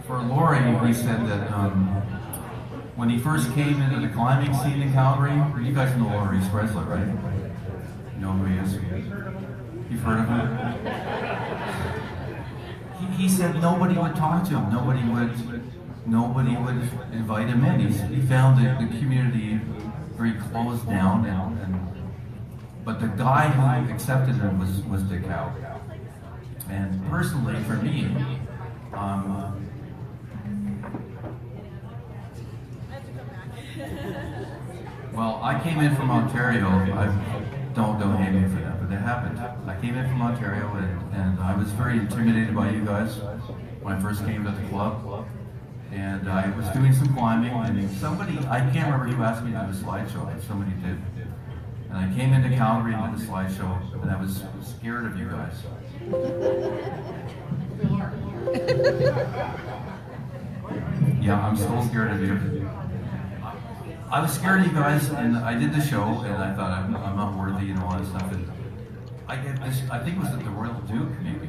For Laurie, he said that when he first came into the climbing scene in Calgary, you guys know Laurie Skreslet, right? You know who he is? You've heard of him? He said nobody would talk to him, nobody would invite him in. He found the community very closed down, but the guy who accepted him was Dick Howe. And personally, for me, well, I came in from Ontario. Don't hate me for that, but it happened. I came in from Ontario, and I was very intimidated by you guys when I first came to the club. And I was doing some climbing, and somebody, I can't remember who asked me to do a slideshow, but somebody did. And I came into Calgary and did a slideshow, and I was scared of you guys. Yeah, I'm still scared of you. I was scared of you guys, and I did the show, and I thought I'm not worthy and all that stuff. And I get this. I think it was at the Royal Duke, maybe.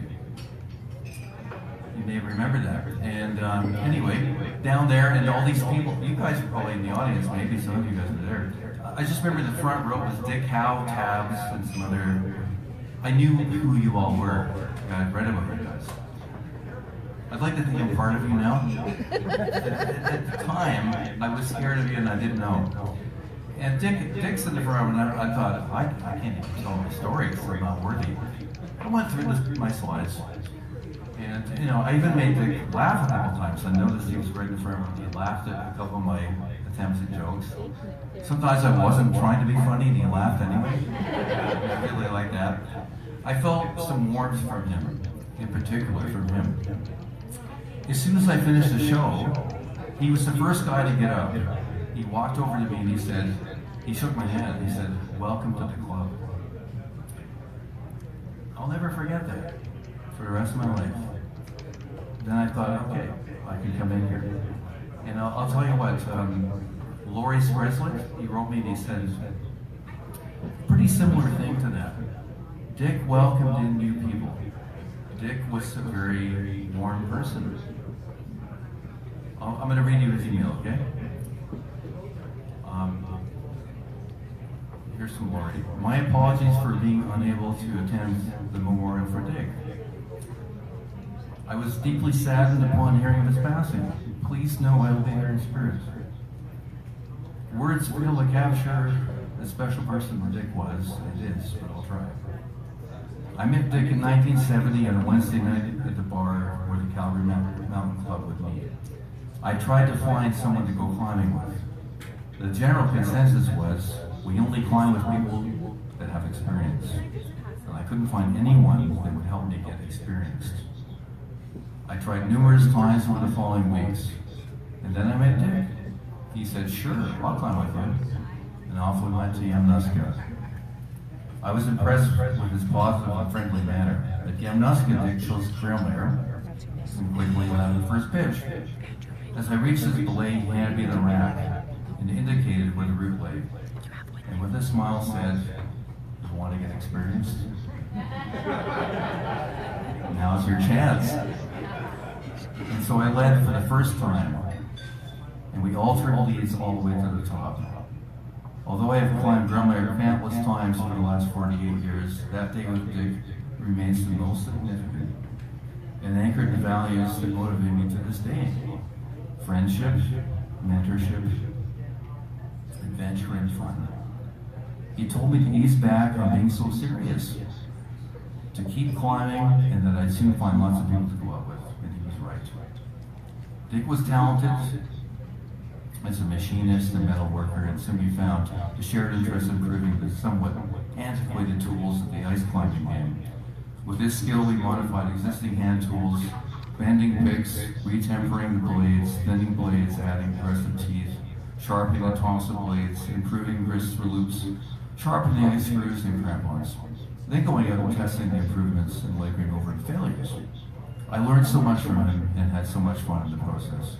You may remember that. And anyway, down there, and all these people. You guys were probably in the audience. Maybe some of you guys were there. I just remember the front row was Dick Howe, Tabs, and some other. I knew who you all were. I'd read about you guys. I'd like to think I'm part of you now. At the time, I was scared of you and I didn't know. And Dick's in the front, and I thought, I can't even tell my story because I'm not worthy. I went through my slides. And, you know, I even made Dick laugh a couple times. I noticed he was right in the front and he laughed at a couple of my attempts at jokes. Sometimes I wasn't trying to be funny and he laughed anyway. I really like that. I felt some warmth from him, in particular from him. As soon as I finished the show, he was the first guy to get up. He walked over to me and he shook my hand. He said, "Welcome to the club." I'll never forget that for the rest of my life. Then I thought, okay, I can come in here. And I'll tell you what, Laurie Skreslet, he wrote me and he said, a pretty similar thing to that. Dick welcomed in new people. Dick was a very warm person. I'm going to read you his email, okay? Here's from Laurie. My apologies for being unable to attend the memorial for Dick. I was deeply saddened upon hearing of his passing. Please know I will be there in spirit. Words fail to capture the special person that Dick was and is, but I'll try. I met Dick in 1970 on a Wednesday night at the bar where the Calgary Mountain Club would meet. I tried to find someone to go climbing with. The general consensus was, we only climb with people that have experience. And I couldn't find anyone that would help me get experienced. I tried numerous times over the following weeks. And then I met Dick. He said, sure, I'll climb with you. And off we went to Yamnuska. I was impressed with his positive and friendly manner. At Yamnuska, Dick chose trail mare and quickly landed the first pitch. As I reached his belay, he handed me the rack and indicated where the route lay. And with a smile said, you want to get experienced? Now's your chance. And so I led for the first time, and we altered leads all the way to the top. Although I have climbed Drummer countless times over the last 48 years, that day with Dick remains the most significant and anchored the values that motivate me to this day. Friendship, mentorship, adventure, and fun. He told me to ease back on being so serious, to keep climbing, and that I'd soon find lots of people to go out with, and he was right. Dick was talented as a machinist and metal worker, and soon we found a shared interest in improving the somewhat antiquated tools of the ice climbing game. With this skill, we modified existing hand tools, bending picks, retempering the blades, thinning blades, adding aggressive teeth, sharpening the tops of blades, improving grists for loops, sharpening ice screws and crampons, then going out and testing the improvements and laboring over the failures. I learned so much from him and had so much fun in the process.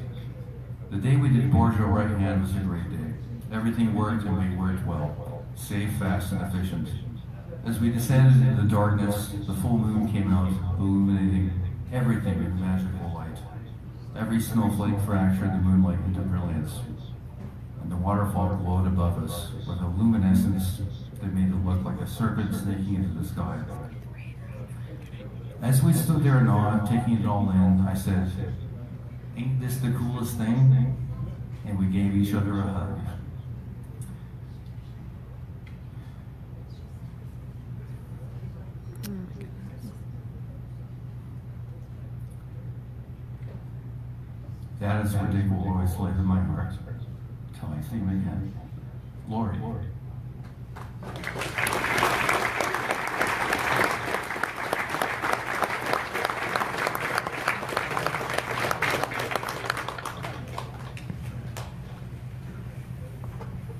The day we did Bordeaux right hand was a great day. Everything worked and we worked well, safe, fast, and efficient. As we descended into the darkness, the full moon came out, illuminating everything with magical light. Every snowflake fractured the moonlight into brilliance, and the waterfall glowed above us with a luminescence that made it look like a serpent snaking into the sky. As we stood there in awe, taking it all in, I said, "Ain't this the coolest thing?" And we gave each other a hug. That is where Dick will always live in my heart, till I see him again. Laurie.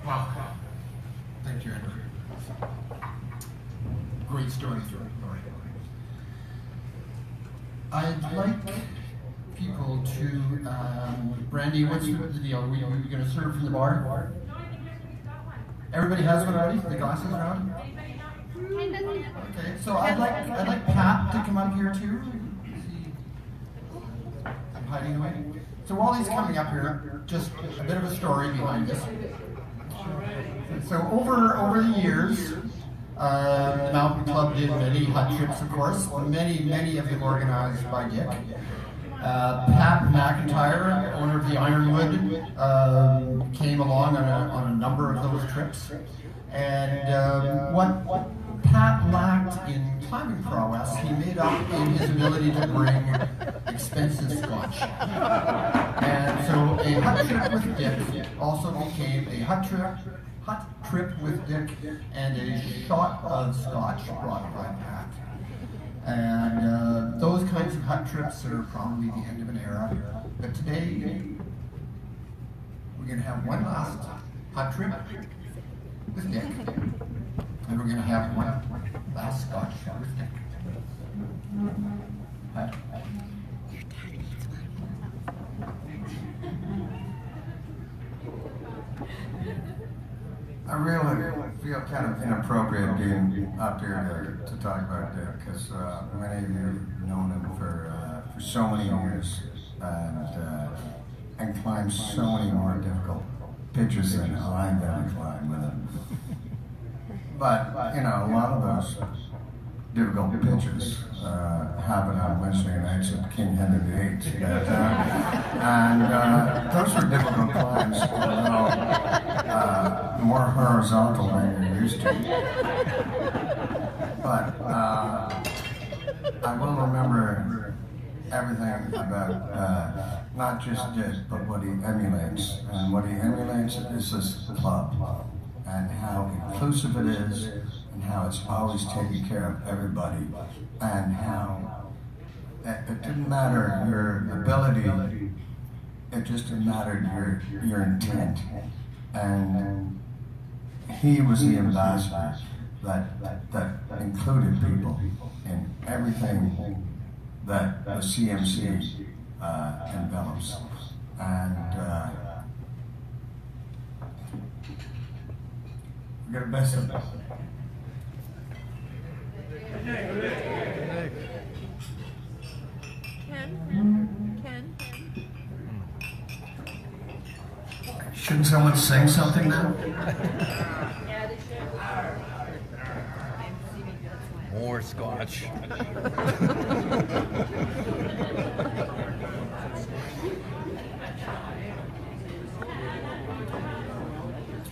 Wow. Thank you, Andrew. Great story, Laurie. I'd like people to, Brandy, what's the deal? Are we going to serve from the bar? Everybody has one already? The glasses around? Okay, so I'd like Pat to come up here too. I'm hiding away. So while he's coming up here, just a bit of a story behind this. So over the years, the Mountain Club did many hut trips, of course, many of them organized by Dick. Pat MacIntyre, owner of the Ironwood, came along on a number of those trips. And what Pat lacked in climbing prowess, he made up in his ability to bring expensive scotch. And so a hut trip with Dick also became a hut trip with Dick and a shot of scotch brought by Pat. And those kinds of hut trips are probably the end of an era. But today, we're going to have one last hut trip with Dick. And we're going to have one last scotch with Dick. Pat. I really feel kind of inappropriate being up here to talk about Dick, because many of you have known him for so many years and climbed so many more difficult pitches than I'm going to climb with him. But, you know, a lot of those difficult pitches happen on Wednesday nights at King Henry VIII. And those are difficult climbs, although more horizontal than you're used to. But I will remember everything about not just Dick, but what he emulates. And what he emulates is this club, and how inclusive it is, and how it's always taking care of everybody, and how it didn't matter your ability, it just mattered your intent. And he was the ambassador that included people in everything that the CMC envelops. And we got a best of it. Ken? Shouldn't someone sing something now? Yeah, they should. More scotch.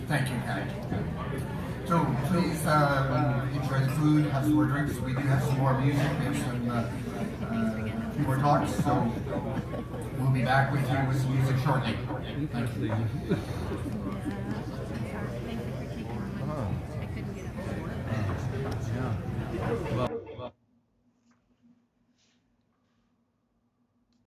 Thank you, Patty. So please enjoy the food, have some more drinks. We do have some more music, we have some more talks, so we'll be back with you with some music shortly. Thank you.